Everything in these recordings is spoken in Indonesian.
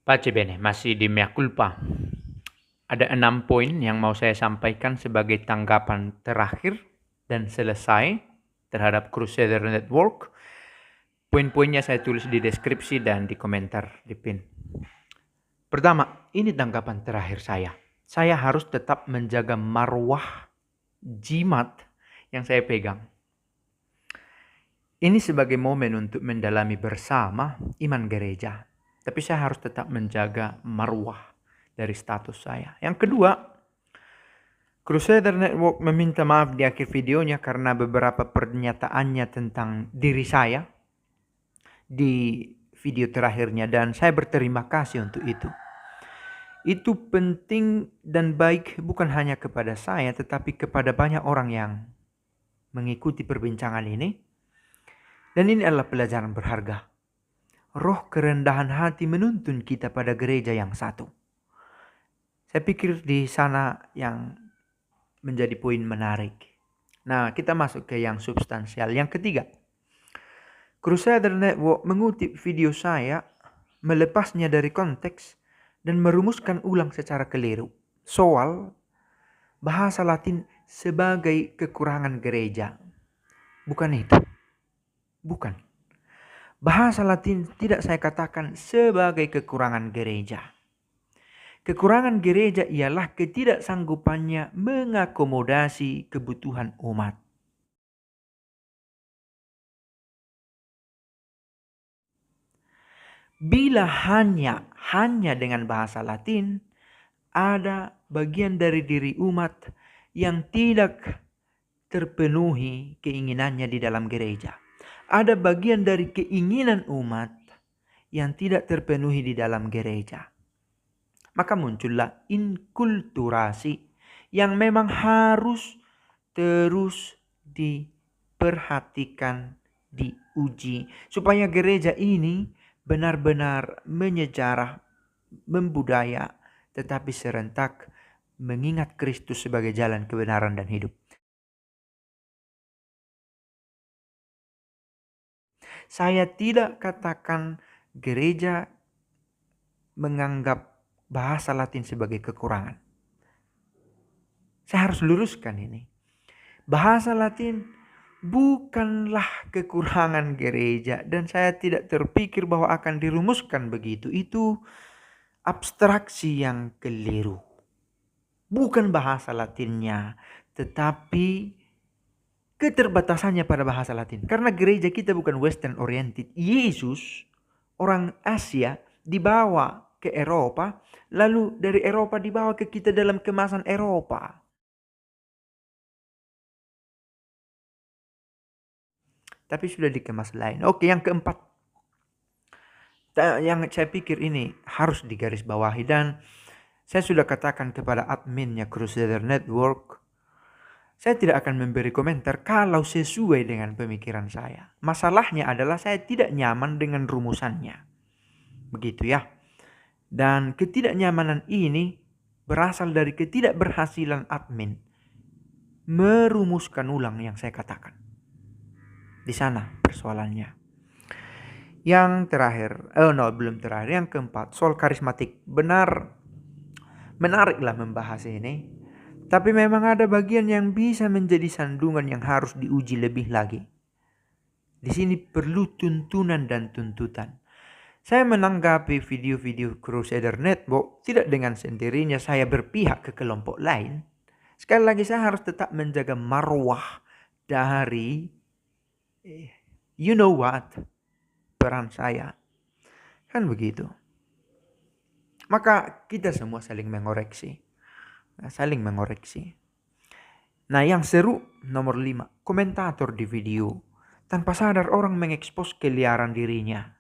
Pace bene, masih di mea culpa. Ada 6 poin yang mau saya sampaikan sebagai tanggapan terakhir dan selesai terhadap Crusader Network. Poin-poinnya saya tulis di deskripsi dan di komentar di pin. Pertama, ini tanggapan terakhir saya. Saya harus tetap menjaga marwah jimat yang saya pegang. Ini sebagai momen untuk mendalami bersama iman gereja. Tapi saya harus tetap menjaga marwah dari status saya. Yang kedua, Crusader Network meminta maaf di akhir videonya karena beberapa pernyataannya tentang diri saya di video terakhirnya, dan saya berterima kasih untuk itu. Itu penting dan baik bukan hanya kepada saya tetapi kepada banyak orang yang mengikuti perbincangan ini. Dan ini adalah pelajaran berharga. Roh kerendahan hati menuntun kita pada gereja yang satu. Saya pikir di sana yang menjadi poin menarik. Nah, kita masuk ke yang substansial. Yang ketiga, Crusader Network mengutip video saya, melepasnya dari konteks, dan merumuskan ulang secara keliru soal bahasa Latin sebagai kekurangan gereja. Bukan itu. Bukan. Bahasa Latin tidak saya katakan sebagai kekurangan gereja. Kekurangan gereja ialah ketidaksanggupannya mengakomodasi kebutuhan umat. Bila hanya dengan bahasa Latin, ada bagian dari diri umat yang tidak terpenuhi keinginannya di dalam gereja. Ada bagian dari keinginan umat yang tidak terpenuhi di dalam gereja. Maka muncullah inkulturasi yang memang harus terus diperhatikan, diuji, supaya gereja ini benar-benar menyejarah, membudaya, tetapi serentak mengingat Kristus sebagai jalan kebenaran dan hidup. Saya tidak katakan gereja menganggap bahasa Latin sebagai kekurangan. Saya harus luruskan ini. Bahasa Latin bukanlah kekurangan gereja, dan saya tidak terpikir bahwa akan dirumuskan begitu. Itu abstraksi yang keliru. Bukan bahasa Latinnya, tetapi keterbatasannya pada bahasa Latin. Karena gereja kita bukan Western oriented. Yesus, orang Asia, dibawa ke Eropa, lalu dari Eropa dibawa ke kita dalam kemasan Eropa. Tapi sudah dikemas lain. Oke, yang keempat. Yang saya pikir ini harus digarisbawahi, dan saya sudah katakan kepada adminnya Crusader Network, saya tidak akan memberi komentar kalau sesuai dengan pemikiran saya. Masalahnya adalah saya tidak nyaman dengan rumusannya. Begitu ya. Dan ketidaknyamanan ini berasal dari ketidakberhasilan admin merumuskan ulang yang saya katakan. Di sana persoalannya. Yang terakhir, belum terakhir, yang keempat, soal karismatik. Menariklah membahas ini. Tapi memang ada bagian yang bisa menjadi sandungan yang harus diuji lebih lagi. Di sini perlu tuntunan dan tuntutan. Saya menanggapi video-video Crusader Network tidak dengan sendirinya saya berpihak ke kelompok lain. Sekali lagi saya harus tetap menjaga marwah dari you know what, peran saya. Kan begitu. Maka kita semua saling mengoreksi. Nah, yang seru nomor 5, komentator di video. Tanpa sadar orang mengekspos keliaran dirinya.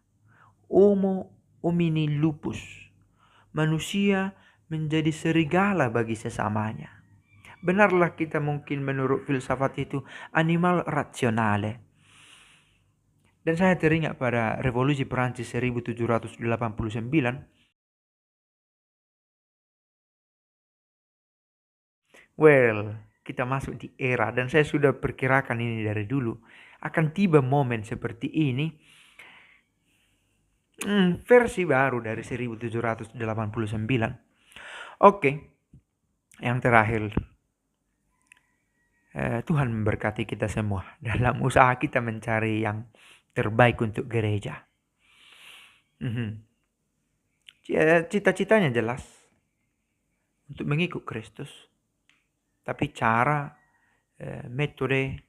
Homo homini lupus. Manusia menjadi serigala bagi sesamanya. Benarlah kita mungkin menurut filsafat itu animal rationale. Dan saya teringat pada revolusi Perancis 1789. Kita masuk di era, dan saya sudah perkirakan ini dari dulu, akan tiba momen seperti ini Versi baru dari 1789. Oke, yang terakhir. Tuhan memberkati kita semua dalam usaha kita mencari yang terbaik untuk gereja. Cita-citanya jelas untuk mengikut Kristus, tapi cara, metode,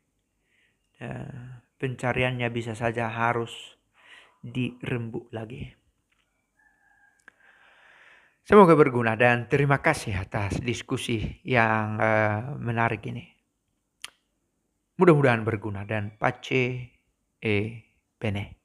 pencariannya bisa saja harus dirembuk lagi. Semoga berguna dan terima kasih atas diskusi yang menarik ini. Mudah-mudahan berguna dan pace e bene.